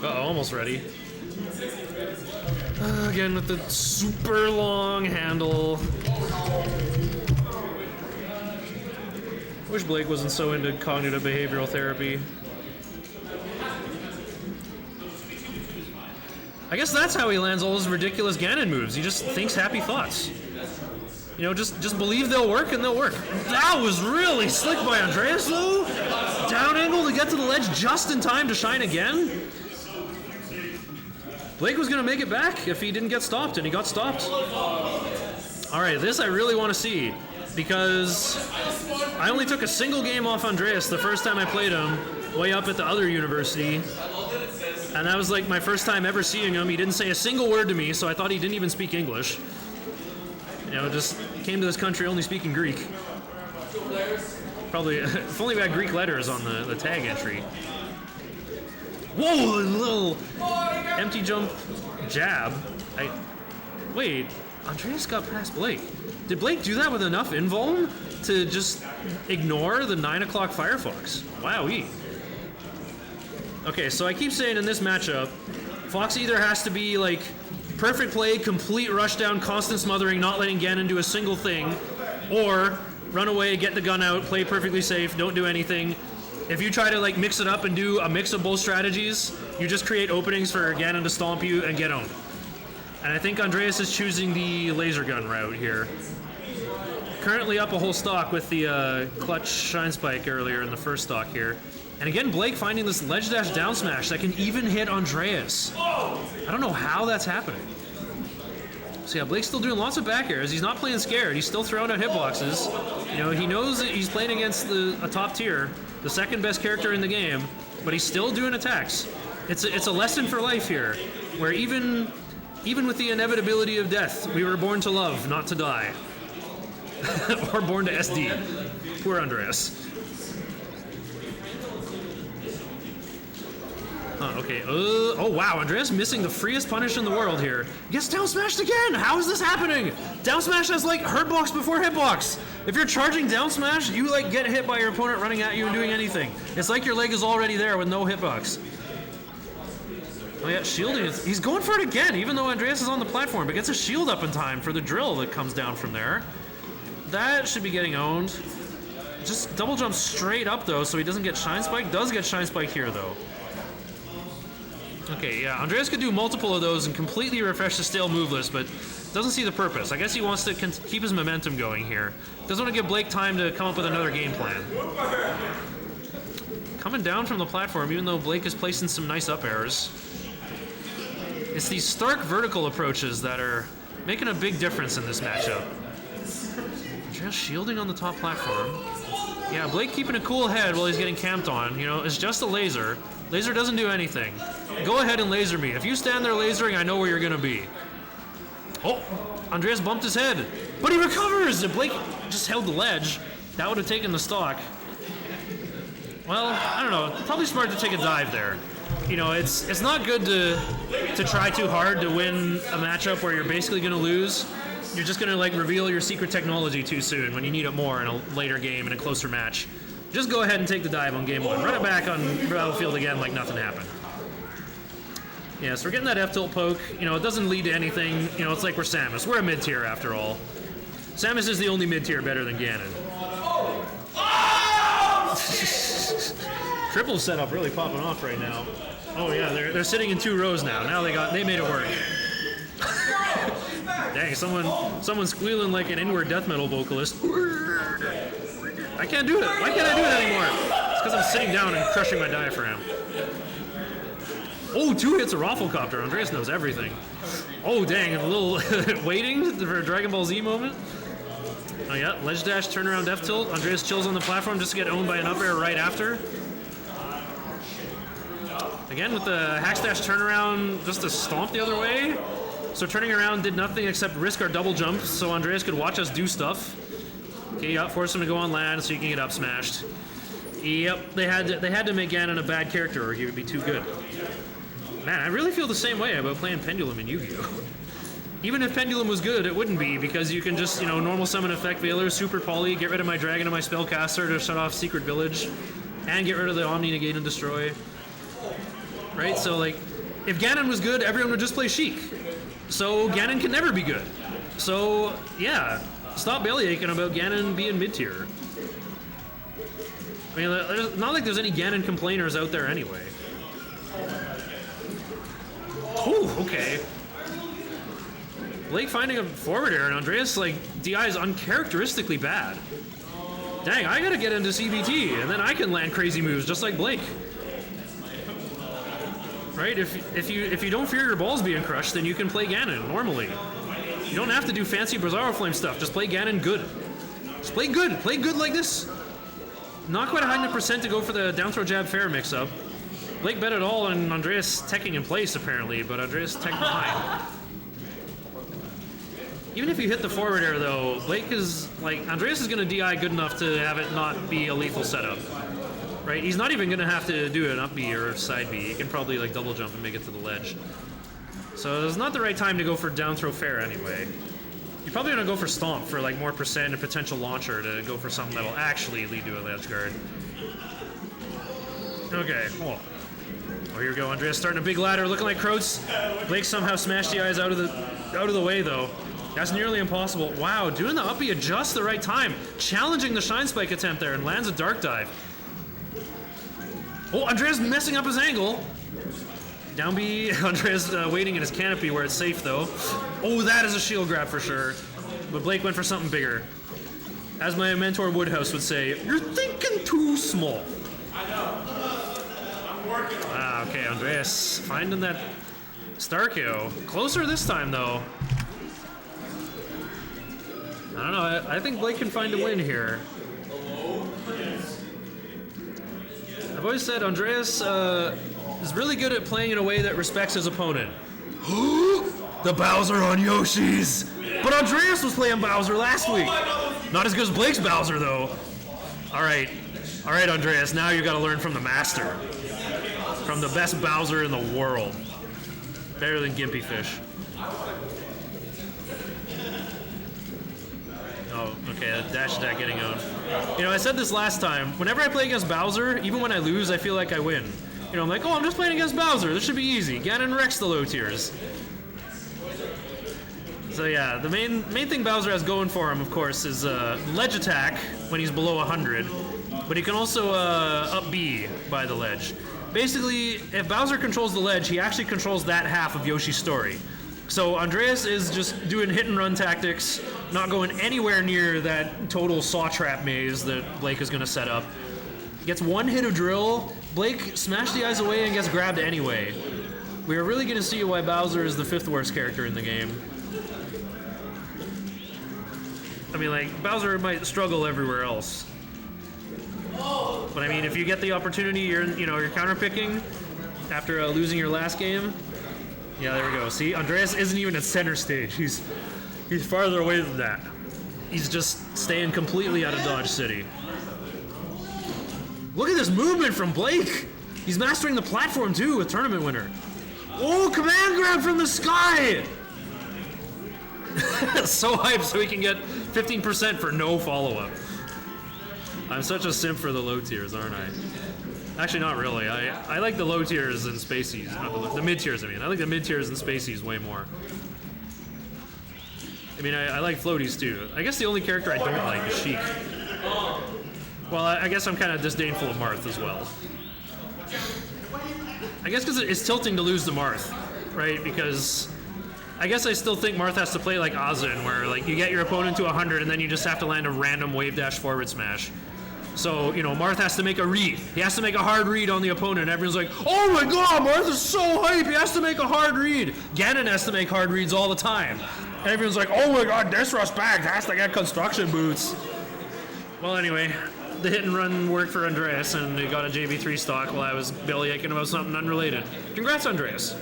Uh-oh, almost ready. Again with the super long handle. Wish Blake wasn't so into cognitive behavioral therapy. I guess that's how he lands all his ridiculous Ganon moves. He just thinks happy thoughts. You know, just believe they'll work and they'll work. That was really slick by Andreas, though. Down angle to get to the ledge just in time to shine again. Blake was going to make it back if he didn't get stopped, and he got stopped. All right, this I really want to see, because I only took a single game off Andreas the first time I played him, way up at the other university. And that was like my first time ever seeing him. He didn't say a single word to me, so I thought he didn't even speak English. You know, just came to this country only speaking Greek. Probably, if only we had Greek letters on the tag entry. Whoa, a little empty jump jab. Wait, Andreas got past Blake. Did Blake do that with enough invuln to just ignore the 9 o'clock Firefox? Wowee. Okay, so I keep saying in this matchup, Fox either has to be like perfect play, complete rush down, constant smothering, not letting Ganon do a single thing, or run away, get the gun out, play perfectly safe, don't do anything. If you try to like mix it up and do a mix of both strategies, you just create openings for Ganon to stomp you and get owned. And I think Andreas is choosing the laser gun route here. Currently up a whole stock with the clutch shine spike earlier in the first stock here. And again, Blake finding this ledge dash down smash that can even hit Andreas. I don't know how that's happening. So yeah, Blake's still doing lots of back airs. He's not playing scared. He's still throwing out hitboxes. You know, he knows that he's playing against a top tier, the second best character in the game, but he's still doing attacks. It's a lesson for life here, where even with the inevitability of death, we were born to love, not to die. Or born to SD. Poor Andreas. Okay. Oh, wow. Andreas missing the freest punish in the world here. Gets down smashed again. How is this happening? Down smash has, like, hurtbox before hitbox. If you're charging down smash, you, like, get hit by your opponent running at you and doing anything. It's like your leg is already there with no hitbox. Oh, yeah, shielding. He's going for it again, even though Andreas is on the platform, but gets a shield up in time for the drill that comes down from there. That should be getting owned. Just double jump straight up, though, so he doesn't get shine spike. Does get shine spike here, though. Okay, yeah, Andreas could do multiple of those and completely refresh the stale move list, but doesn't see the purpose. I guess he wants to keep his momentum going here. Doesn't want to give Blake time to come up with another game plan. Coming down from the platform, even though Blake is placing some nice up airs. It's these stark vertical approaches that are making a big difference in this matchup. Andreas shielding on the top platform. Yeah, Blake keeping a cool head while he's getting camped on. You know, it's just a laser. Laser doesn't do anything. Go ahead and laser me. If you stand there lasering, I know where you're gonna be. Oh, Andreas bumped his head, but he recovers! If Blake just held the ledge, that would have taken the stock. Well, I don't know, probably smart to take a dive there. You know, it's not good to try too hard to win a matchup where you're basically gonna lose. You're just gonna like reveal your secret technology too soon when you need it more in a later game, in a closer match. Just go ahead and take the dive on game one. Run it back on Battlefield again like nothing happened. Yeah, so we're getting that F-tilt poke. You know, it doesn't lead to anything. You know, it's like we're Samus. We're a mid-tier after all. Samus is the only mid-tier better than Ganon. Triple setup really popping off right now. Oh yeah, they're sitting in 2 rows now. Now they made it work. Dang, someone's squealing like an inward death metal vocalist. I can't do it. Why can't I do it anymore? It's because I'm sitting down and crushing my diaphragm. Oh, 2 hits a Rafflecopter. Andreas knows everything. Oh, dang, a little waiting for a Dragon Ball Z moment. Oh, yeah, ledge dash, turnaround F tilt. Andreas chills on the platform just to get owned by an up air right after. Again, with the hack dash turnaround just to stomp the other way. So turning around did nothing except risk our double jump, so Andreas could watch us do stuff. Okay, yeah, force him to go on land so he can get up smashed. Yep, they had to make Ganon a bad character or he would be too good. Man, I really feel the same way about playing Pendulum in Yu-Gi-Oh! Even if Pendulum was good, it wouldn't be, because you can just, you know, normal summon Effect Veiler, Super Poly, get rid of my Dragon and my Spellcaster to shut off Secret Village, and get rid of the Omni Negate and Destroy. right? So like, if Ganon was good, everyone would just play Sheik. So Ganon can never be good. So yeah, stop bellyaching about Ganon being mid-tier. I mean, there's not like there's any Ganon complainers out there anyway. Oh, okay. Blake finding a forward air, and Andreas, like, DI is uncharacteristically bad. Dang, I gotta get into CBT, and then I can land crazy moves just like Blake. Right? If you don't fear your balls being crushed, then you can play Ganon normally. You don't have to do fancy Bizarro Flame stuff. Just play Ganon good. Just play good. Play good like this. Not quite 100% to go for the down throw jab fair mix-up. Blake bet it all on Andreas teching in place, apparently, but Andreas tech behind. Even if you hit the forward air, though, Blake is, like, Andreas is going to DI good enough to have it not be a lethal setup. Right? He's not even going to have to do an up B or a side B. He can probably, like, double jump and make it to the ledge. So it's not the right time to go for down throw fair anyway. You're probably going to go for stomp for, like, more percent and potential launcher to go for something that'll actually lead to a ledge guard. Okay, cool. Oh, here we go. Andreas starting a big ladder, looking like Croats. Blake somehow smashed the eyes out of the way, though. That's nearly impossible. Wow, doing the uppie at just the right time. Challenging the Shine Spike attempt there and lands a Dark Dive. Oh, Andreas messing up his angle. Down B, Andreas waiting in his canopy where it's safe, though. Oh, that is a shield grab for sure. But Blake went for something bigger. As my mentor Woodhouse would say, you're thinking too small. I know. I'm working on it. Ah, okay, Andreas finding that star KO. Closer this time, though. I don't know, I think Blake can find a win here. I've always said Andreas is really good at playing in a way that respects his opponent. The Bowser on Yoshi's! But Andreas was playing Bowser last week! Not as good as Blake's Bowser, though. Alright, Andreas, now you gotta learn from the master. From the best Bowser in the world. Better than Gimpy Fish. Oh, okay, that dash attack getting owned. You know, I said this last time. Whenever I play against Bowser, even when I lose, I feel like I win. You know, I'm like, oh, I'm just playing against Bowser. This should be easy. Ganon wrecks the low tiers. So yeah, the main thing Bowser has going for him, of course, is ledge attack when he's below 100. But he can also up B by the ledge. Basically, if Bowser controls the ledge, he actually controls that half of Yoshi's story. So Andreas is just doing hit and run tactics, not going anywhere near that total saw trap maze that Blake is going to set up. Gets one hit of drill, Blake smashed the eyes away and gets grabbed anyway. We are really going to see why Bowser is the 5th worst character in the game. I mean, like, Bowser might struggle everywhere else. But I mean, if you get the opportunity, you're counterpicking after losing your last game. Yeah, there we go. See, Andreas isn't even at center stage. He's farther away than that. He's just staying completely out of Dodge City. Look at this movement from Blake. He's mastering the platform too, a tournament winner. Oh, command grab from the sky! So hyped so he can get 15% for no follow-up. I'm such a simp for the low tiers, aren't I? Actually, not really. I like the low tiers and Spaceys. Not the mid tiers, I mean. I like the mid tiers and Spaceys way more. I mean, I like floaties too. I guess the only character I don't like is Sheik. Well, I guess I'm kind of disdainful of Marth as well. I guess because it's tilting to lose to Marth, right? Because I guess I still think Marth has to play like Ozin, where like you get your opponent to 100 and then you just have to land a random wave dash forward smash. So, you know, Marth has to make a read. He has to make a hard read on the opponent. Everyone's like, oh my god, Marth is so hype. He has to make a hard read. Ganon has to make hard reads all the time. And everyone's like, oh my god, disrespect. Has to get construction boots. Well, anyway, the hit and run worked for Andreas, and he got a JV3 stock while I was belly aching about something unrelated. Congrats, Andreas.